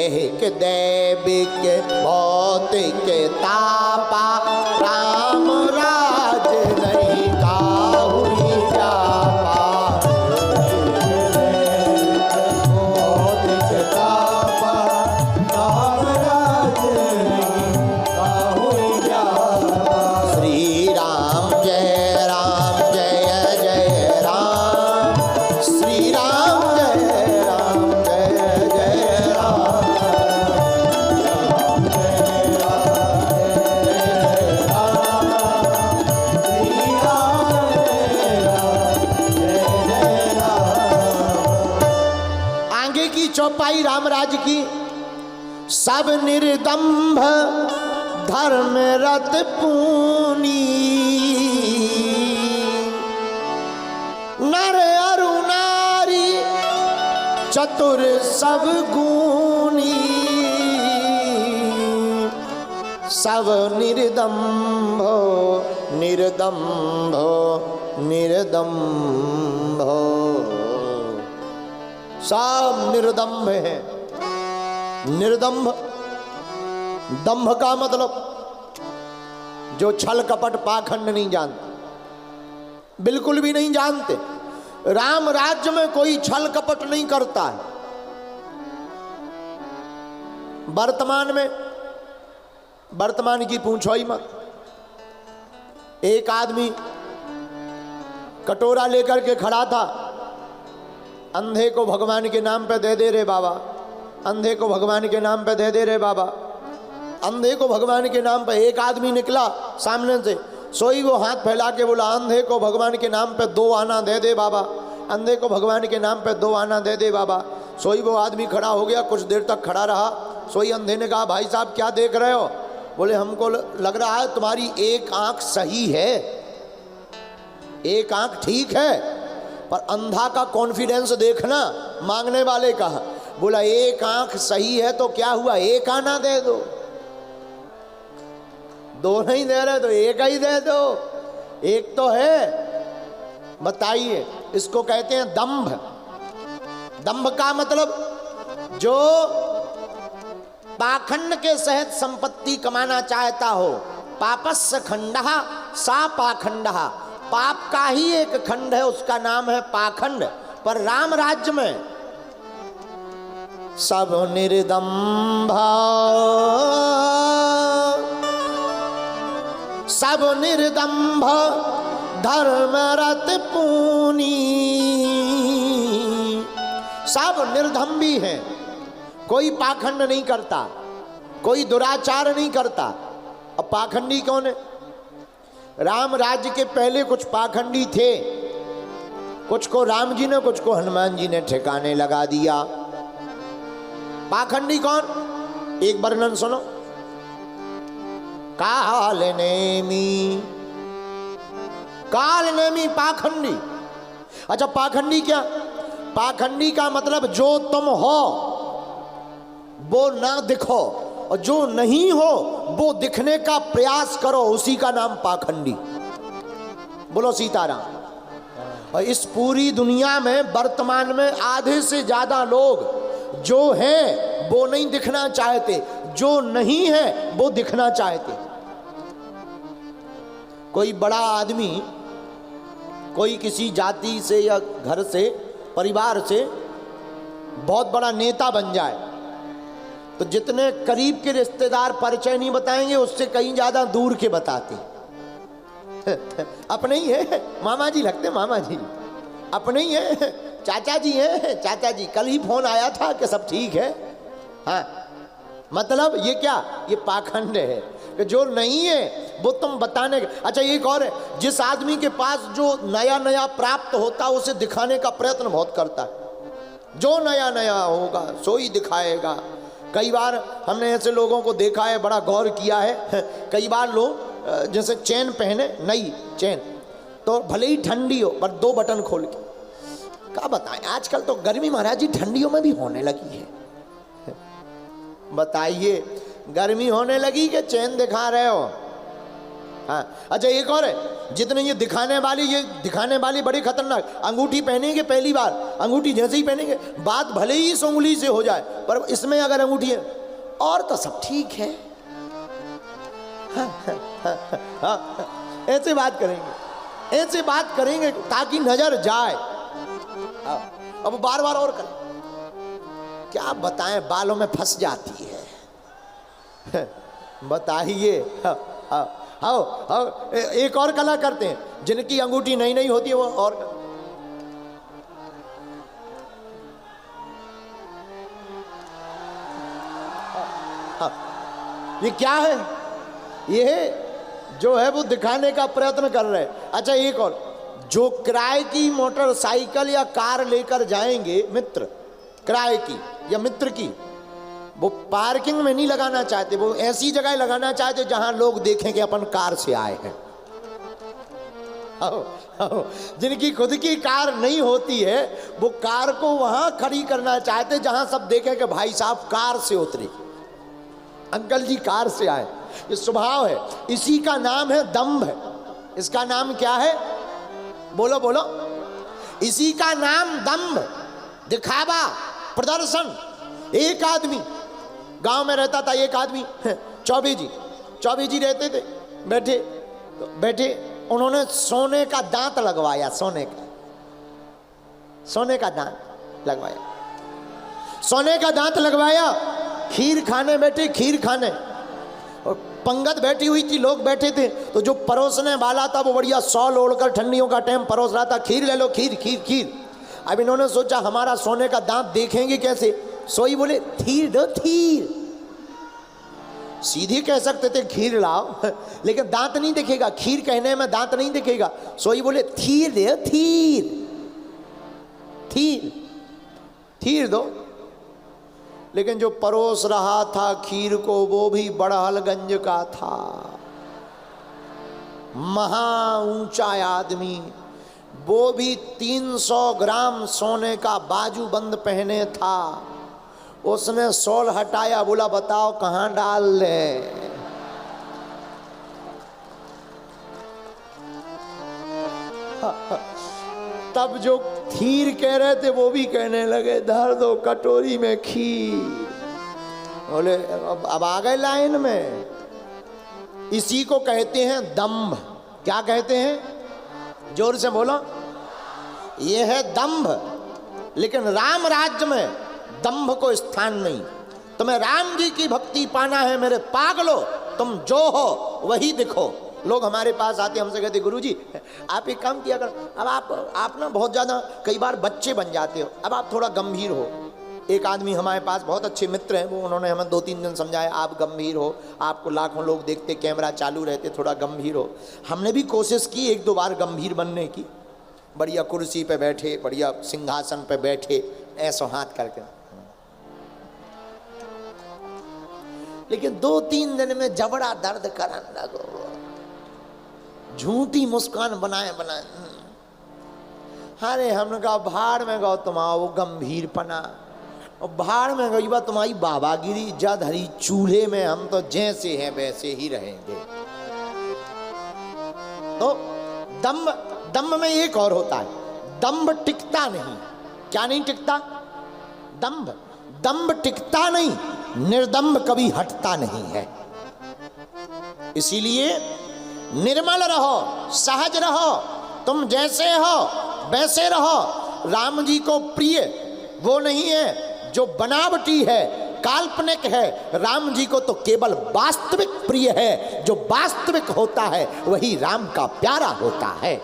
देहिक दैविक भौतिक तापा, राम राज नहीं काहू जापा। भौतिक तापा, राम राज नहीं काहू जापा। श्री राम जय जय जय राम, श्री राम जय जय राम। आगे की चौपाई रामराज की। सब निर्दम्भ धर्म रत पूनी, नर अरु नारी चतुर सब गुणी। सब निर्दम्भो निर्दम्भो निर्दम्भो, सब निर्दम्भ है। निर्दम्भ, दम्भ का मतलब जो छल कपट पाखंड नहीं जानते, बिल्कुल भी नहीं जानते। राम राज्य में कोई छल कपट नहीं करता है। वर्तमान की पूछो ही मत। एक आदमी कटोरा लेकर के खड़ा था, अंधे को भगवान के नाम पे दे दे रे बाबा, अंधे को भगवान के नाम पे दे दे रे बाबा, अंधे को भगवान के नाम पे। एक आदमी निकला सामने से, सोई वो हाथ फैला के बोला, अंधे को भगवान के नाम पे 2 आना दे दे बाबा, अंधे को भगवान के नाम पे 2 आना दे दे बाबा। सोई वो आदमी खड़ा हो गया, कुछ देर तक खड़ा रहा। सोई अंधे ने कहा, भाई साहब क्या देख रहे हो? बोले, हमको लग रहा है तुम्हारी एक आंख सही है, एक आंख ठीक है, पर अंधा का कॉन्फिडेंस देखना मांगने वाले का। बोला, एक आंख सही है तो क्या हुआ, एक आना दे दो। 2 नहीं दे रहे तो एक ही दे दो, एक तो है। बताइए, इसको कहते हैं दंभ। दंभ का मतलब जो पाखंड के सहित संपत्ति कमाना चाहता हो। पापस्य खंडः सा पाखंडः, पाप का ही एक खंड है, उसका नाम है पाखंड। पर राम राज्य में सब निर्दम्भा, सब निर्दम्भ धर्म रत पूनी। सब निर्दम्भी हैं, कोई पाखंड नहीं करता, कोई दुराचार नहीं करता। अब पाखंडी कौन है? राम राज्य के पहले कुछ पाखंडी थे, कुछ को राम जी ने, कुछ को हनुमान जी ने ठिकाने लगा दिया। पाखंडी कौन? एक वर्णन सुनो। काल नेमी, काल नेमी पाखंडी। अच्छा, पाखंडी क्या? पाखंडी का मतलब जो तुम हो वो ना दिखो, और जो नहीं हो वो दिखने का प्रयास करो, उसी का नाम पाखंडी। बोलो सीताराम। और इस पूरी दुनिया में वर्तमान में आधे से ज्यादा लोग जो हैं वो नहीं दिखना चाहते, जो नहीं है वो दिखना चाहते। कोई बड़ा आदमी कोई किसी जाति से या घर से, परिवार से बहुत बड़ा नेता बन जाए तो जितने करीब के रिश्तेदार परिचय नहीं बताएंगे, उससे कहीं ज्यादा दूर के बताते। अपने ही है, मामा जी लगते, मामा जी अपने ही है, चाचा जी हैं, चाचा जी कल ही फोन आया था कि सब ठीक है। हाँ, मतलब ये क्या? ये पाखंड है कि जो नहीं है वो तुम बताने। अच्छा, एक और है, जिस आदमी के पास जो नया नया प्राप्त होता है उसे दिखाने का प्रयत्न बहुत करता है। जो नया नया होगा सो ही दिखाएगा। कई बार हमने ऐसे लोगों को देखा है, बड़ा गौर किया है। कई बार लोग जैसे चेन पहने, नई चेन, तो भले ही ठंडी हो पर 2 बटन खोल के, क्या बताएं, आजकल तो गर्मी महाराज जी ठंडियों में भी होने लगी है। बताइए, गर्मी होने लगी कि चेन दिखा रहे हो? हाँ। अच्छा, एक और है, जितने ये दिखाने वाली बड़ी खतरनाक। अंगूठी पहनेंगे पहली बार, अंगूठी जैसे ही पहनेंगे बात भले ही इस उंगली से हो जाए, पर इसमें अगर अंगूठी है और तो सब ठीक है। ऐसे बात करेंगे, ऐसे बात करेंगे ताकि नजर जाए। अब बार बार और करें, क्या बताएं, बालों में फंस जाती है। बताइए। आओ एक और कला करते हैं, जिनकी अंगूठी नई नई होती है वो और ये क्या है, ये जो है वो दिखाने का प्रयत्न कर रहे हैं। अच्छा एक और, जो किराए की मोटरसाइकिल या कार लेकर जाएंगे मित्र, किराए की या मित्र की, वो पार्किंग में नहीं लगाना चाहते, वो ऐसी जगह लगाना चाहते जहां लोग देखें कि अपन कार से आए हैं। जिनकी खुद की कार नहीं होती है वो कार को वहां खड़ी करना चाहते जहां सब देखें कि भाई साहब कार से उतरे, अंकल जी कार से आए। ये स्वभाव है, इसी का नाम है दंभ। इसका नाम क्या है, बोलो बोलो, इसी का नाम दंभ, दिखावा, प्रदर्शन। एक आदमी गांव में रहता था, एक आदमी चौबे जी रहते थे, बैठे उन्होंने सोने का दांत लगवाया, सोने का दांत लगवाया, खीर खाने बैठे, खीर खाने, और पंगत बैठी हुई थी, लोग बैठे थे, तो जो परोसने वाला था वो बढ़िया शॉल ओढ़कर ठंडियों का टाइम परोस रहा था, खीर ले लो, खीर खीर खीर। अब इन्होंने सोचा हमारा सोने का दांत देखेंगे कैसे, सोई बोले खीर दो, खीर। सीधी कह सकते थे खीर लाओ, लेकिन दांत नहीं दिखेगा, खीर कहने में दांत नहीं दिखेगा, सोई बोले खीर दे, खीर दो। लेकिन जो परोस रहा था खीर को वो भी बड़हलगंज का था, महा ऊंचा आदमी, वो भी 300 ग्राम सोने का बाजूबंद पहने था। उसने शॉल हटाया, बोला बताओ कहां डाल ले। तब जो खीर कह रहे थे वो भी कहने लगे धर दो कटोरी में खीर। बोले अब आ गए लाइन में। इसी को कहते हैं दंभ। क्या कहते हैं, जोर से बोलो, ये है दंभ। लेकिन राम राज्य में दंभ को स्थान नहीं। तुम्हें राम जी की भक्ति पाना है मेरे पागलो, तुम जो हो वही दिखो। लोग हमारे पास आते, हमसे कहते गुरुजी आप एक काम किया कर, अब आप ना बहुत ज़्यादा कई बार बच्चे बन जाते हो, अब आप थोड़ा गंभीर हो। एक आदमी हमारे पास बहुत अच्छे मित्र हैं, वो उन्होंने हमें 2-3 दिन समझाया आप गंभीर हो, आपको लाखों लोग देखते, कैमरा चालू रहते, थोड़ा गंभीर हो। हमने भी कोशिश की 1-2 बार गंभीर बनने की, बढ़िया कुर्सी पे बैठे, बढ़िया सिंहासन पे बैठे, ऐसा हाथ करके, लेकिन 2-3 दिन में जबड़ा दर्द करने लगो, झूठी मुस्कान बनाए। अरे हमने कहा भाड़ में गो तुम्हारा वो गंभीर पना, और भाड़ में गई बा तुम्हारी बाबागिरी, जद हरी चूल्हे में हम तो जैसे हैं वैसे ही रहेंगे। तो दम्भ में एक और होता है, दम्भ टिकता नहीं। क्या नहीं टिकता, दम्भ टिकता नहीं, निर्दम्भ कभी हटता नहीं है। इसीलिए निर्मल रहो, सहज रहो, तुम जैसे हो वैसे रहो। राम जी को प्रिय वो नहीं है जो बनावटी है, काल्पनिक है। राम जी को तो केवल वास्तविक प्रिय है, जो वास्तविक होता है वही राम का प्यारा होता है।